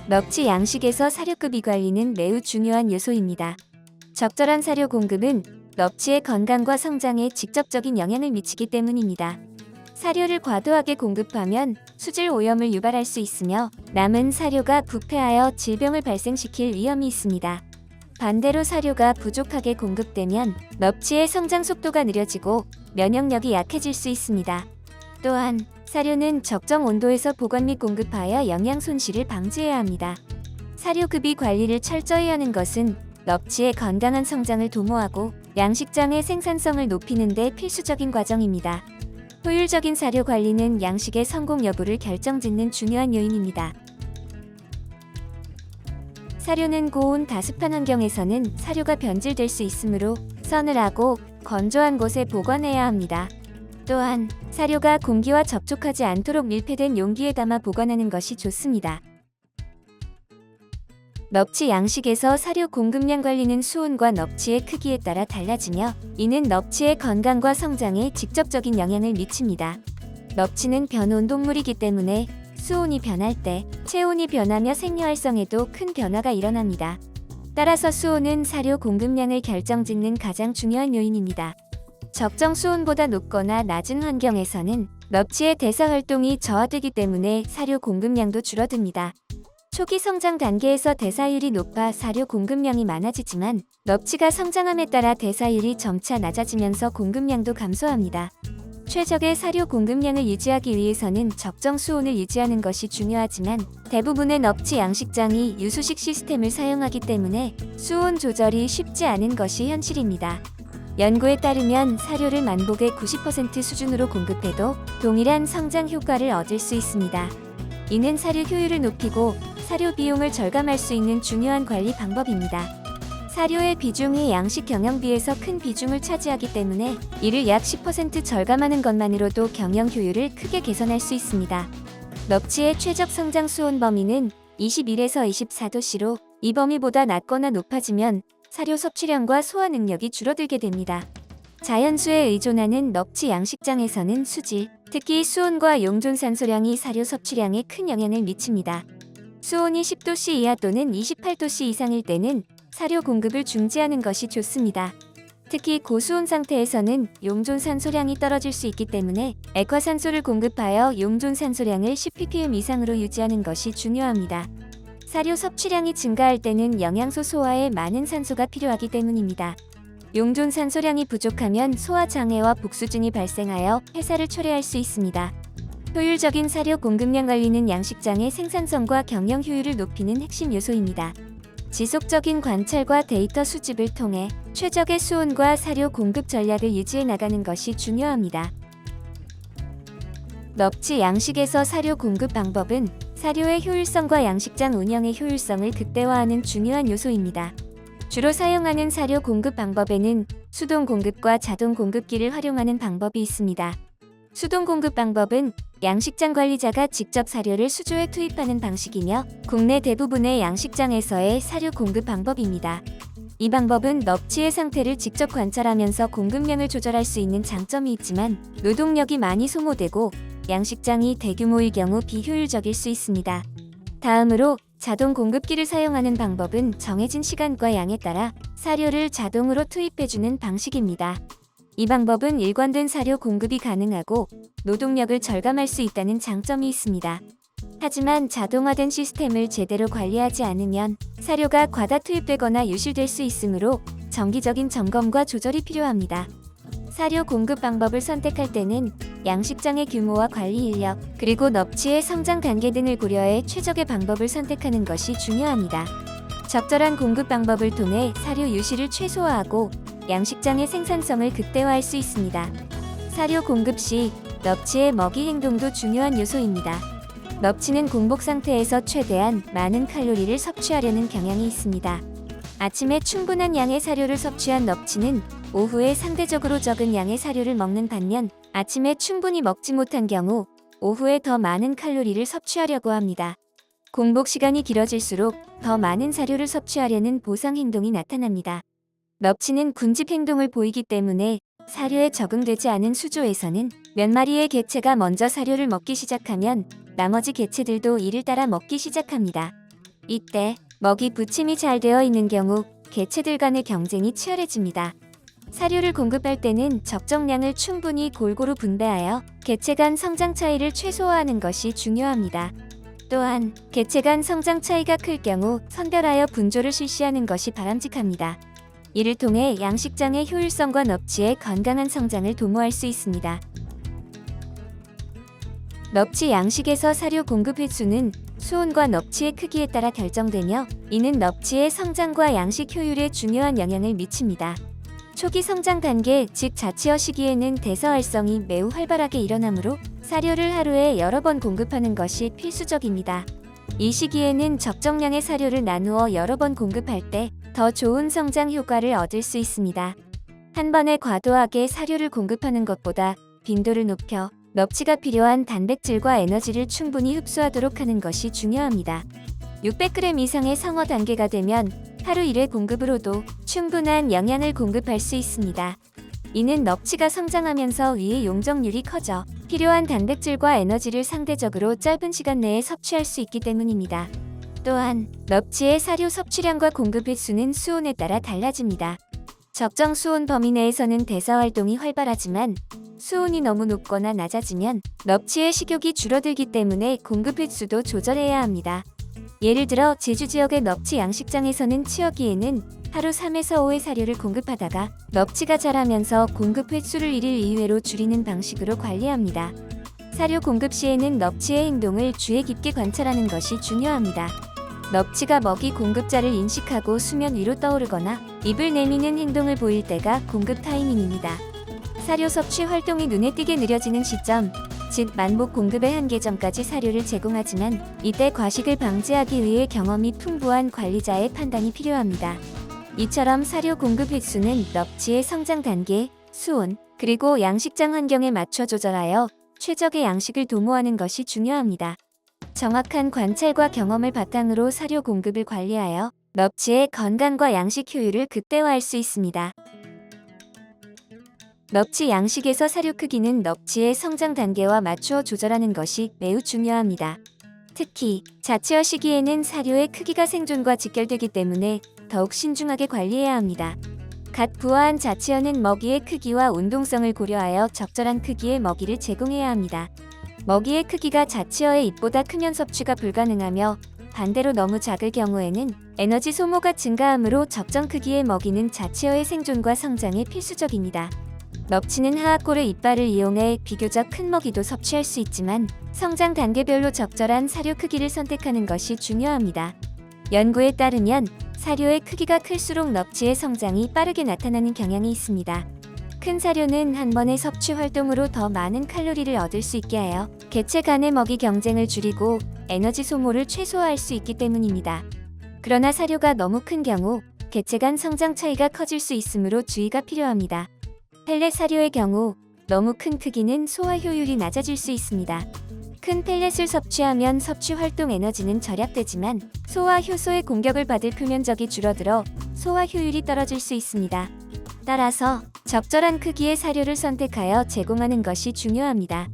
넙치 양식에서 사료급이 관리는 매우 중요한 요소입니다. 적절한 사료 공급은 넙치의 건강과 성장에 직접적인 영향을 미치기 때문입니다. 사료를 과도하게 공급하면 수질 오염을 유발할 수 있으며 남은 사료가 부패하여 질병을 발생시킬 위험이 있습니다. 반대로 사료가 부족하게 공급되면 넙치의 성장 속도가 느려지고 면역력이 약해질 수 있습니다. 또한 사료는 적정 온도에서 보관 및 공급하여 영양 손실을 방지해야 합니다. 사료급이 관리를 철저히 하는 것은 넙치의 건강한 성장을 도모하고 양식장의 생산성을 높이는 데 필수적인 과정입니다. 효율적인 사료 관리는 양식의 성공 여부를 결정짓는 중요한 요인입니다. 사료는 고온 다습한 환경에서는 사료가 변질될 수 있으므로 서늘하고 건조한 곳에 보관해야 합니다. 또한 사료가 공기와 접촉하지 않도록 밀폐된 용기에 담아 보관하는 것이 좋습니다. 넙치 양식에서 사료 공급량 관리는 수온과 넙치의 크기에 따라 달라지며 이는 넙치의 건강과 성장에 직접적인 영향을 미칩니다. 넙치는 변온 동물이기 때문에 수온이 변할 때 체온이 변하며 생리활성에도 큰 변화가 일어납니다. 따라서 수온은 사료 공급량을 결정짓는 가장 중요한 요인입니다. 적정 수온보다 높거나 낮은 환경에서는 넙치의 대사 활동이 저하되기 때문에 사료 공급량도 줄어듭니다. 초기 성장 단계에서 대사율이 높아 사료 공급량이 많아지지만 넙치가 성장함에 따라 대사율이 점차 낮아지면서 공급량도 감소합니다. 최적의 사료 공급량을 유지하기 위해서는 적정 수온을 유지하는 것이 중요하지만 대부분의 넙치 양식장이 유수식 시스템을 사용하기 때문에 수온 조절이 쉽지 않은 것이 현실입니다. 연구에 따르면 사료를 만복의 90% 수준으로 공급해도 동일한 성장 효과를 얻을 수 있습니다. 이는 사료 효율을 높이고 사료 비용을 절감할 수 있는 중요한 관리 방법입니다. 사료의 비중이 양식 경영비에서 큰 비중을 차지하기 때문에 이를 약 10% 절감하는 것만으로도 경영 효율을 크게 개선할 수 있습니다. 넙치의 최적 성장 수온 범위는 21에서 24도씨로 이 범위보다 낮거나 높아지면 사료 섭취량과 소화 능력이 줄어들게 됩니다. 자연수에 의존하는 넙치 양식장에서는 수질, 특히 수온과 용존 산소량이 사료 섭취량에 큰 영향을 미칩니다. 수온이 10도씨 이하 또는 28도씨 이상일 때는 사료 공급을 중지하는 것이 좋습니다. 특히 고수온 상태에서는 용존 산소량이 떨어질 수 있기 때문에 액화산소를 공급하여 용존 산소량을 10ppm 이상으로 유지하는 것이 중요합니다. 사료 섭취량이 증가할 때는 영양소 소화에 많은 산소가 필요하기 때문입니다. 용존 산소량이 부족하면 소화장애와 복수증이 발생하여 폐사를 초래할 수 있습니다. 효율적인 사료 공급량 관리는 양식장의 생산성과 경영 효율을 높이는 핵심 요소입니다. 지속적인 관찰과 데이터 수집을 통해 최적의 수온과 사료 공급 전략을 유지해 나가는 것이 중요합니다. 넙치 양식에서 사료 공급 방법은 사료의 효율성과 양식장 운영의 효율성을 극대화하는 중요한 요소입니다. 주로 사용하는 사료 공급 방법에는 수동 공급과 자동 공급기를 활용하는 방법이 있습니다. 수동 공급 방법은 양식장 관리자가 직접 사료를 수조에 투입하는 방식이며 국내 대부분의 양식장에서의 사료 공급 방법입니다. 이 방법은 넙치의 상태를 직접 관찰하면서 공급량을 조절할 수 있는 장점이 있지만 노동력이 많이 소모되고 양식장이 대규모일 경우 비효율적일 수 있습니다. 다음으로 자동 공급기를 사용하는 방법은 정해진 시간과 양에 따라 사료를 자동으로 투입해주는 방식입니다. 이 방법은 일관된 사료 공급이 가능하고 노동력을 절감할 수 있다는 장점이 있습니다. 하지만 자동화된 시스템을 제대로 관리하지 않으면 사료가 과다 투입되거나 유실될 수 있으므로 정기적인 점검과 조절이 필요합니다. 사료 공급 방법을 선택할 때는 양식장의 규모와 관리 인력, 그리고 넙치의 성장 단계 등을 고려해 최적의 방법을 선택하는 것이 중요합니다. 적절한 공급 방법을 통해 사료 유실을 최소화하고 양식장의 생산성을 극대화할 수 있습니다. 사료 공급 시 넙치의 먹이 행동도 중요한 요소입니다. 넙치는 공복 상태에서 최대한 많은 칼로리를 섭취하려는 경향이 있습니다. 아침에 충분한 양의 사료를 섭취한 넙치는 오후에 상대적으로 적은 양의 사료를 먹는 반면 아침에 충분히 먹지 못한 경우 오후에 더 많은 칼로리를 섭취하려고 합니다. 공복 시간이 길어질수록 더 많은 사료를 섭취하려는 보상 행동이 나타납니다. 넙치는 군집 행동을 보이기 때문에 사료에 적응되지 않은 수조에서는 몇 마리의 개체가 먼저 사료를 먹기 시작하면 나머지 개체들도 이를 따라 먹기 시작합니다. 이때 먹이 부침이 잘 되어 있는 경우 개체들 간의 경쟁이 치열해집니다. 사료를 공급할 때는 적정량을 충분히 골고루 분배하여 개체 간 성장 차이를 최소화하는 것이 중요합니다. 또한 개체 간 성장 차이가 클 경우 선별하여 분조를 실시하는 것이 바람직합니다. 이를 통해 양식장의 효율성과 넙치의 건강한 성장을 도모할 수 있습니다. 넙치 양식에서 사료 공급 횟수는 수온과 넙치의 크기에 따라 결정되며 이는 넙치의 성장과 양식 효율에 중요한 영향을 미칩니다. 초기 성장 단계, 즉 자치어 시기에는 대사 활성이 매우 활발하게 일어나므로 사료를 하루에 여러 번 공급하는 것이 필수적입니다. 이 시기에는 적정량의 사료를 나누어 여러 번 공급할 때 더 좋은 성장 효과를 얻을 수 있습니다. 한 번에 과도하게 사료를 공급하는 것보다 빈도를 높여 넙치가 필요한 단백질과 에너지를 충분히 흡수하도록 하는 것이 중요합니다. 600g 이상의 성어 단계가 되면 하루 1회 공급으로도 충분한 영양을 공급할 수 있습니다. 이는 넙치가 성장하면서 위의 용적률이 커져 필요한 단백질과 에너지를 상대적으로 짧은 시간 내에 섭취할 수 있기 때문입니다. 또한 넙치의 사료 섭취량과 공급 횟수는 수온에 따라 달라집니다. 적정 수온 범위 내에서는 대사 활동이 활발하지만 수온이 너무 높거나 낮아지면 넙치의 식욕이 줄어들기 때문에 공급 횟수도 조절해야 합니다. 예를 들어 제주 지역의 넙치 양식장에서는 치어기에는 하루 3에서 5회 사료를 공급하다가 넙치가 자라면서 공급 횟수를 1일 2회로 줄이는 방식으로 관리합니다. 사료 공급 시에는 넙치의 행동을 주의 깊게 관찰하는 것이 중요합니다. 넙치가 먹이 공급자를 인식하고 수면 위로 떠오르거나 입을 내미는 행동을 보일 때가 공급 타이밍입니다. 사료 섭취 활동이 눈에 띄게 느려지는 시점, 즉 만복 공급의 한계 전까지 사료를 제공하지만 이때 과식을 방지하기 위해 경험이 풍부한 관리자의 판단이 필요합니다. 이처럼 사료 공급 횟수는 넙치의 성장 단계, 수온, 그리고 양식장 환경에 맞춰 조절하여 최적의 양식을 도모하는 것이 중요합니다. 정확한 관찰과 경험을 바탕으로 사료 공급을 관리하여 넙치의 건강과 양식 효율을 극대화할 수 있습니다. 넙치 양식에서 사료 크기는 넙치의 성장 단계와 맞추어 조절하는 것이 매우 중요합니다. 특히 자치어 시기에는 사료의 크기가 생존과 직결되기 때문에 더욱 신중하게 관리해야 합니다. 갓 부화한 자치어는 먹이의 크기와 운동성을 고려하여 적절한 크기의 먹이를 제공해야 합니다. 먹이의 크기가 자치어의 입보다 크면 섭취가 불가능하며 반대로 너무 작을 경우에는 에너지 소모가 증가하므로 적정 크기의 먹이는 자치어의 생존과 성장에 필수적입니다. 넙치는 하악골의 이빨을 이용해 비교적 큰 먹이도 섭취할 수 있지만 성장 단계별로 적절한 사료 크기를 선택하는 것이 중요합니다. 연구에 따르면 사료의 크기가 클수록 넙치의 성장이 빠르게 나타나는 경향이 있습니다. 큰 사료는 한 번의 섭취 활동으로 더 많은 칼로리를 얻을 수 있게 하여 개체 간의 먹이 경쟁을 줄이고 에너지 소모를 최소화할 수 있기 때문입니다. 그러나 사료가 너무 큰 경우 개체 간 성장 차이가 커질 수 있으므로 주의가 필요합니다. 펠렛 사료의 경우 너무 큰 크기는 소화 효율이 낮아질 수 있습니다. 큰 펠렛을 섭취하면 섭취 활동 에너지는 절약되지만 소화 효소의 공격을 받을 표면적이 줄어들어 소화 효율이 떨어질 수 있습니다. 따라서 적절한 크기의 사료를 선택하여 제공하는 것이 중요합니다.